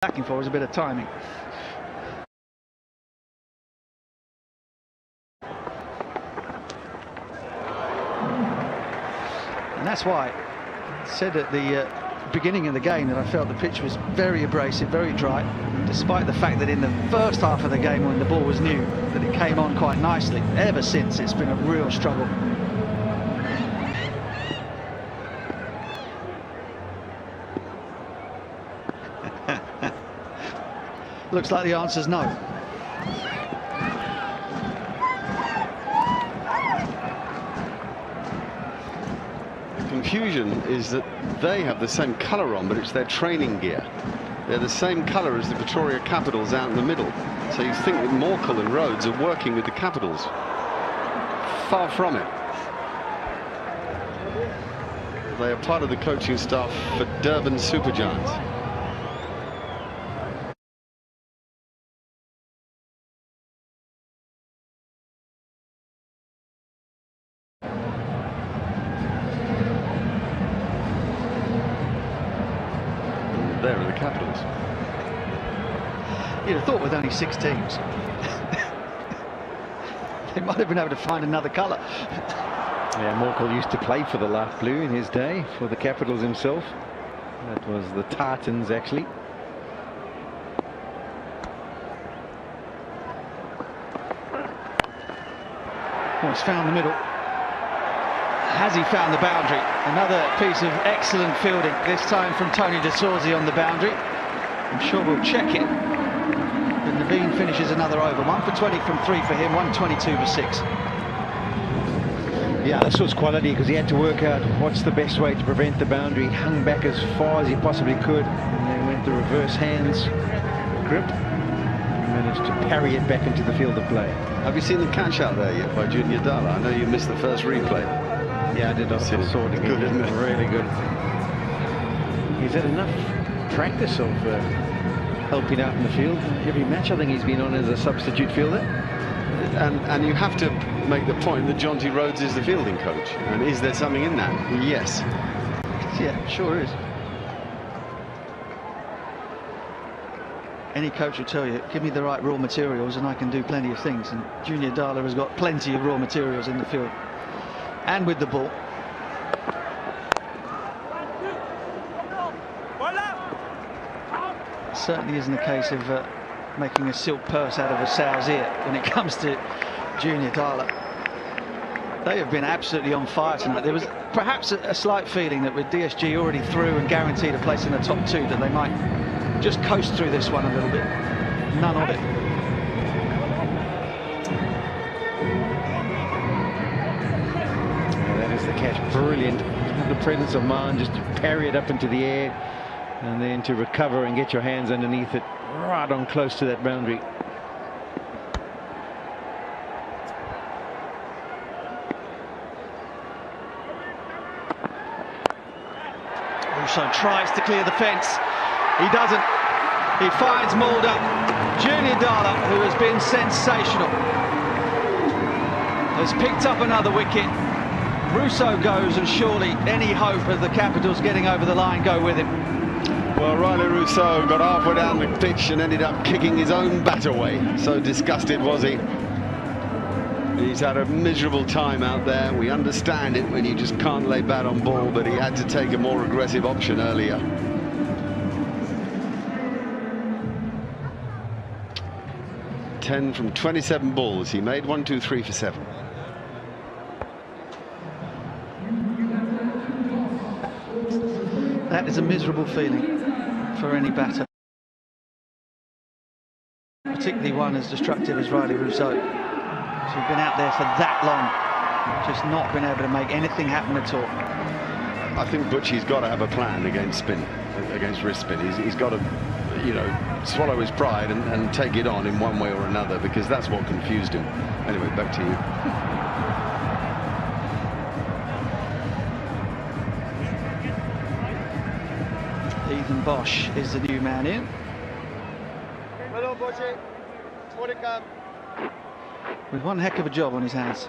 lacking for was a bit of timing. And that's why I said at the beginning of the game that I felt the pitch was very abrasive, very dry, despite the fact that in the first half of the game when the ball was new, that it came on quite nicely. Ever since, it's been a real struggle. Looks like the answer's no. The confusion is that they have the same colour on, but it's their training gear. They're the same colour as the Pretoria Capitals out in the middle. So you think that Morkel and Rhodes are working with the Capitals. Far from it. They are part of the coaching staff for Durban Supergiants. There are the Capitals. You'd have thought with only 6 teams they might have been able to find another colour. Yeah, Morkel used to play for the light blue in his day, for the Capitals himself. That was the Titans, actually. Oh, he's found the middle. Has he found the boundary? Another piece of excellent fielding, this time from Tony de Sorzi on the boundary. I'm sure we'll check it. But Naveen finishes another over. 1 for 20 from 3 for him, 122 for 6. Yeah, this was quality because he had to work out what's the best way to prevent the boundary. He hung back as far as he possibly could and then went the reverse hands grip and managed to parry it back into the field of play. Have you seen the catch out there yet by Junior Dala? I know you missed the first replay. Yeah, I did. I saw it again. Good, isn't it? Really good. He's had enough practice of helping out in the field. Every match I think he's been on as a substitute fielder. And you have to make the point that Jonty Rhodes is the fielding coach. And is there something in that? Yes. Yeah, sure is. Any coach will tell you, give me the right raw materials and I can do plenty of things. And Junior Dala has got plenty of raw materials in the field. And with the ball. It certainly isn't a case of making a silk purse out of a sow's ear when it comes to Junior Dala. They have been absolutely on fire tonight. There was perhaps a slight feeling that with DSG already through and guaranteed a place in the top 2 that they might just coast through this one a little bit. None of it. The catch, brilliant. The presence of mind just to parry it up into the air and then to recover and get your hands underneath it right on close to that boundary. Russo tries to clear the fence. He doesn't. He finds Mulder. Junior Dala, who has been sensational, has picked up another wicket. Russo goes, and surely any hope of the Capitals getting over the line go with him. Well, Riley Rousseau got halfway down the pitch and ended up kicking his own bat away. So disgusted was he. He's had a miserable time out there. We understand it when you just can't lay bat on ball, but he had to take a more aggressive option earlier. Ten from 27 balls. He made 1, 2, 3 for 7. That is a miserable feeling for any batter, particularly one as destructive as Riley Rousseau. He's been out there for that long, just not been able to make anything happen at all. I think Butchie's got to have a plan against spin, against wrist spin. He's got to, you know, swallow his pride and take it on in one way or another, because that's what confused him. Anyway, back to you. Ethan Bosch is the new man in. Hello, Boschie. With one heck of a job on his hands.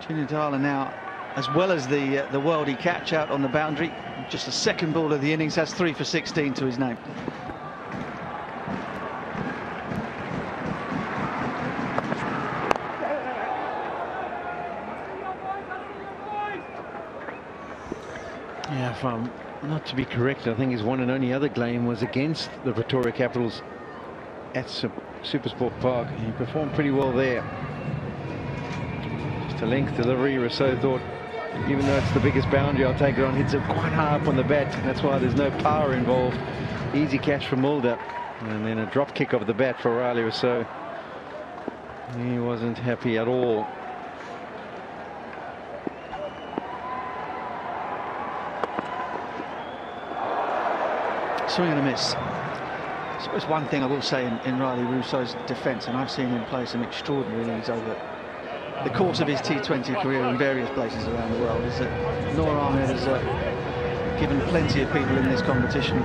Junior Dala now, as well as the worldie catch out on the boundary, Just the second ball of the innings, has 3 for 16 to his name. Yeah, if I'm not to be correct, I think his one and only other game was against the Pretoria Capitals at Supersport Park. He performed pretty well there. Just a length delivery. Rousseau thought, even though it's the biggest boundary, I'll take it on. Hits it quite high up on the bat. That's why there's no power involved. Easy catch from Mulder. And then a drop kick of the bat for Riley Rousseau. He wasn't happy at all. Swing and a miss. I suppose one thing I will say in Riley Rousseau's defence, and I've seen him play some extraordinary innings over the course of his T20 career in various places around the world, is that Noor Ahmed has given plenty of people in this competition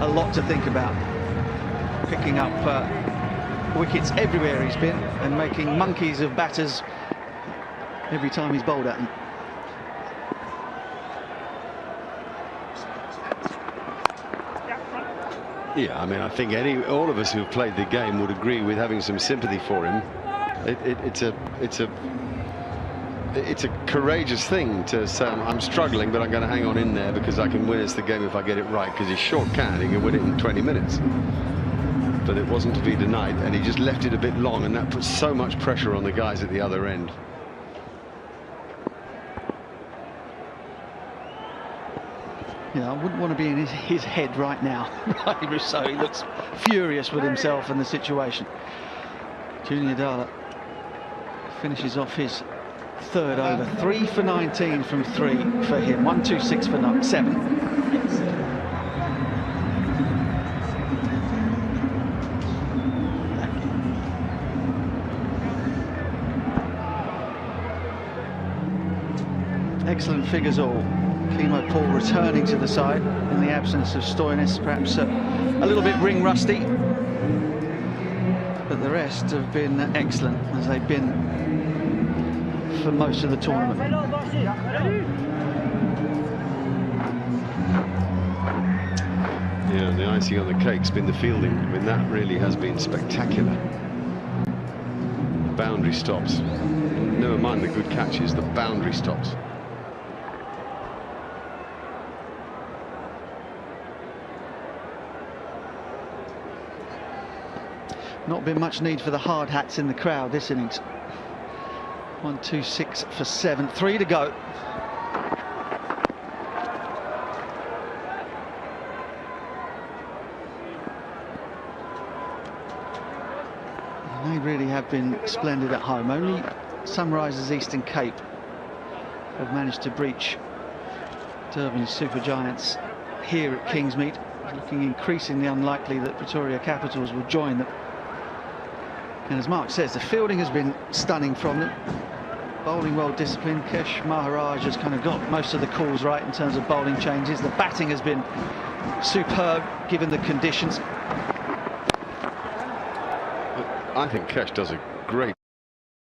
a lot to think about, picking up wickets everywhere he's been and making monkeys of batters every time he's bowled at them. Yeah, I mean, I think all of us who've played the game would agree with having some sympathy for him. It's a courageous thing to say, I'm struggling, but I'm going to hang on in there because I can win us the game if I get it right. Because he's short can, he can win it in 20 minutes. But it wasn't to be denied, and he just left it a bit long, and that puts so much pressure on the guys at the other end. Yeah, I wouldn't want to be in his head right now. Riley Rousseau, he looks furious with himself and the situation. Junior Dala finishes off his third over. 3 for 19 from 3 for him. 1-2-6 for 7. Excellent figures all. Kemo Paul returning to the side in the absence of Stoinis, perhaps a little bit ring rusty, but the rest have been excellent, as they've been for most of the tournament. Yeah, the icing on the cake's been the fielding. I mean, that really has been spectacular. The boundary stops. Never mind the good catches, the boundary stops. Not been much need for the hard hats in the crowd this innings. 1-2-6 for 7. 3 to go. And they really have been splendid at home. Only Sunrisers Eastern Cape have managed to breach Durban's Super Giants here at Kingsmead. Looking increasingly unlikely that Pretoria Capitals will join them. And as Mark says, the fielding has been stunning from them. Bowling well disciplined. Kesh Maharaj has kind of got most of the calls right in terms of bowling changes. The batting has been superb given the conditions. I think Kesh does a great